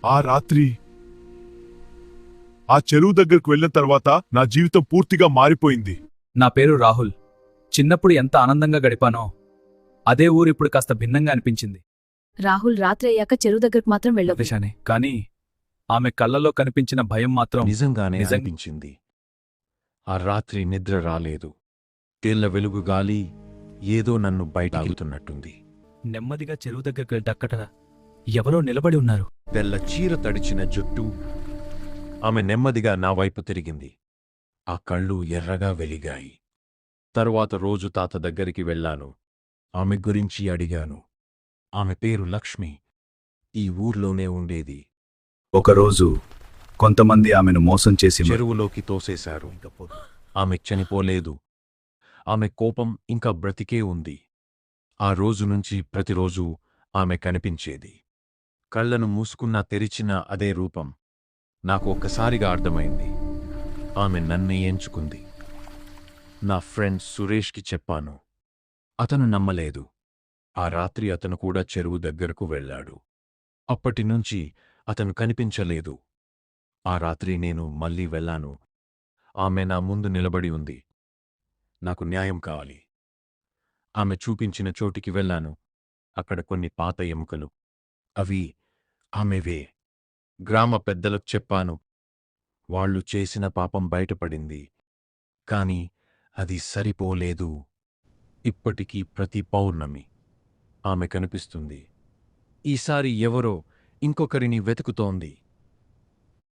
ఆ రాత్రి ఆ చెరువు దగ్గరకు వెళ్ళిన తర్వాత నా జీవితం పూర్తిగా మారిపోయింది. నా పేరు రాహుల్. చిన్నప్పుడు ఎంత ఆనందంగా గడిపానో అదే ఊరు ఇప్పుడు కాస్త భిన్నంగా అనిపించింది. రాహుల్ రాత్రి అయ్యాక చెరువు దగ్గరకు మాత్రం వెళ్ళవు. ప్రదేశాన్ని కానీ ఆమె కళ్ళలో కనిపించిన భయం మాత్రం నిజంగానే నిజం- అనిపించింది. ఆ రాత్రి నిద్ర రాలేదు. తేళ్ల వెలుగు గాలి ఏదో నన్ను బయటాగుతున్నట్టుంది. నెమ్మదిగా చెరువు దగ్గరికి వెళ్తక్కడ ఎవరో నిలబడి ఉన్నారు. తెల్ల చీర తడిచిన జుట్టు. ఆమె నెమ్మదిగా నా వైపు తిరిగింది. ఆ కళ్ళు ఎర్రగా వెలిగాయి. తరువాత రోజు తాత దగ్గరికి వెళ్ళాను. ఆమె గురించి అడిగాను. ఆమె పేరు లక్ష్మి. ఈ ఊర్లోనే ఉండేది. ఒకరోజు కొంతమంది ఆమెను మోసం చేసి చెరువులోకి తోసేశారు. ఆమె చనిపోలేదు. ఆమె కోపం ఇంకా బ్రతికే ఉంది. ఆ రోజు నుంచి ప్రతిరోజూ ఆమె కనిపించేది. కళ్లను మూసుకున్నా తెరిచిన అదే రూపం. నాకు ఒక్కసారిగా అర్థమైంది. ఆమె నన్నే ఎంచుకుంది. నా ఫ్రెండ్ సురేష్కి చెప్పాను. అతను నమ్మలేదు. ఆ రాత్రి అతను కూడా చెరువు దగ్గరకు వెళ్ళాడు. అప్పటినుంచి అతను కనిపించలేదు. ఆ రాత్రి నేను మళ్ళీ వెళ్ళాను. ఆమె నా ముందు నిలబడి ఉంది. నాకు న్యాయం కావాలి. ఆమె చూపించిన చోటికి వెళ్ళాను. అక్కడ కొన్ని పాత ఎముకలు. అవి ఆమెవే. గ్రామ పెద్దలకు చెప్పాను. వాళ్ళు చేసిన పాపం బయటపడింది. కాని అది సరిపోలేదు. ఇప్పటికీ ప్రతి పౌర్ణమి ఆమె కనిపిస్తుంది. ఈసారి ఎవరో ఇంకొకరిని వెతుకుతోంది.